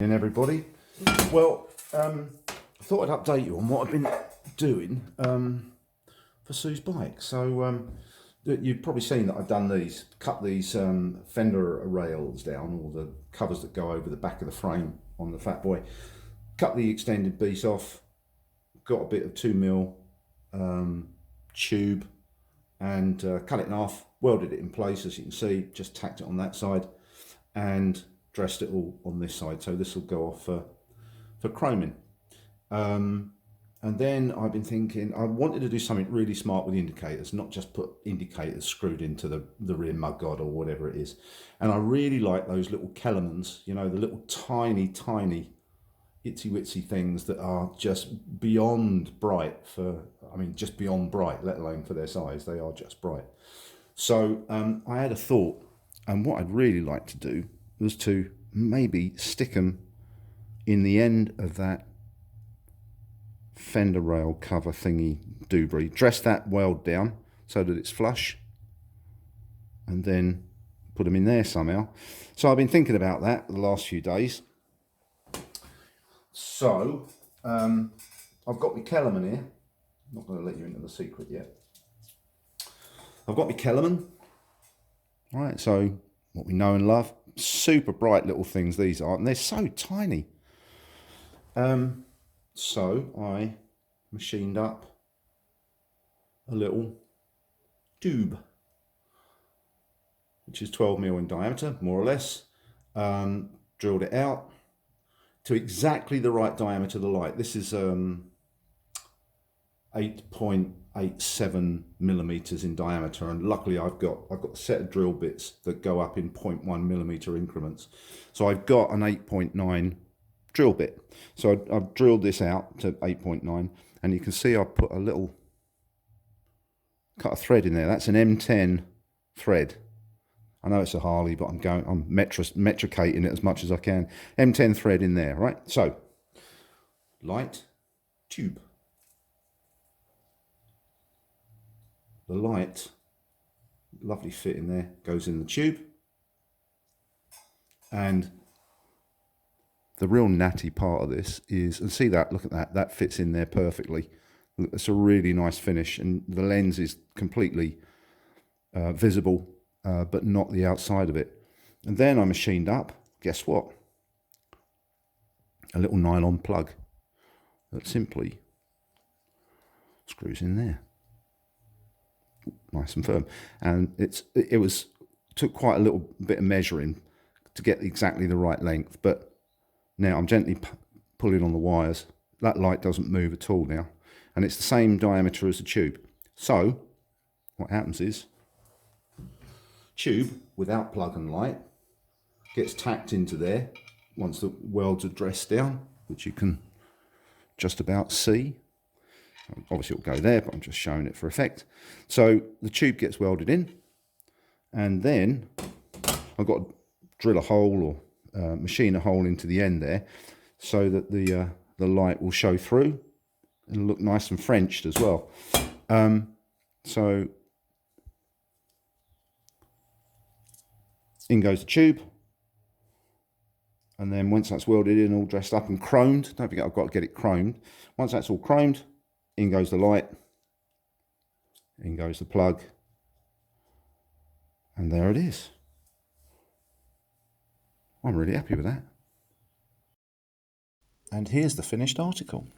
And everybody, well, I thought I'd update you on what I've been doing for Sue's bike. So you've probably seen that I've done these, cut these fender rails down, or the covers that go over the back of the frame on the Fat Boy. Cut the extended piece off, got a bit of 2mm tube, and cut it in half, welded it in place, as you can see, just tacked it on that side, and dressed it all on this side. So this will go off for chroming. And then I've been thinking, I wanted to do something really smart with the indicators, not just put indicators screwed into the rear mudguard or whatever it is. And I really like those little Kellermans, you know, the little tiny itsy witsy things that are just beyond bright just beyond bright, let alone for their size. They are just bright. So I had a thought, and what I'd really like to do was to maybe stick them in the end of that fender rail cover thingy doobry, dress that weld down so that it's flush, and then put them in there somehow. So I've been thinking about that the last few days. So I've got my Kellerman here. I'm not going to let you into the secret yet. I've got my Kellerman. All right, so what we know and love, super bright little things these are, and they're so tiny. So I machined up a little tube, which is 12mm in diameter, more or less. Drilled it out to exactly the right diameter of the light. This is 8.87mm in diameter, and luckily I've got a set of drill bits that go up in 0.1mm increments. So I've got an 8.9 drill bit. So I've drilled this out to 8.9, and you can see I've put a little cut a thread in there. That's an M10 thread. I know it's a Harley, but I'm metricating it as much as I can. M10 thread in there, right? So light, tube. The light, lovely fit in there, goes in the tube. And the real natty part of this is, and see that, look at that, that fits in there perfectly. It's a really nice finish, and the lens is completely visible, but not the outside of it. And then I machined up, guess what? A little nylon plug that simply screws in there. Nice and firm, and it took quite a little bit of measuring to get exactly the right length, but now I'm gently pulling on the wires. That light doesn't move at all now, and it's the same diameter as the tube. So what happens is, tube without plug and light gets tacked into there once the welds are dressed down, which you can just about see. Obviously it'll go there, but I'm just showing it for effect. So the tube gets welded in, and then I've got to drill a hole or machine a hole into the end there so that the light will show through and look nice and Frenched as well. So in goes the tube, and then once that's welded in, all dressed up and chromed, don't forget I've got to get it chromed. Once that's all chromed, in goes the light, in goes the plug, and there it is. I'm really happy with that. And here's the finished article.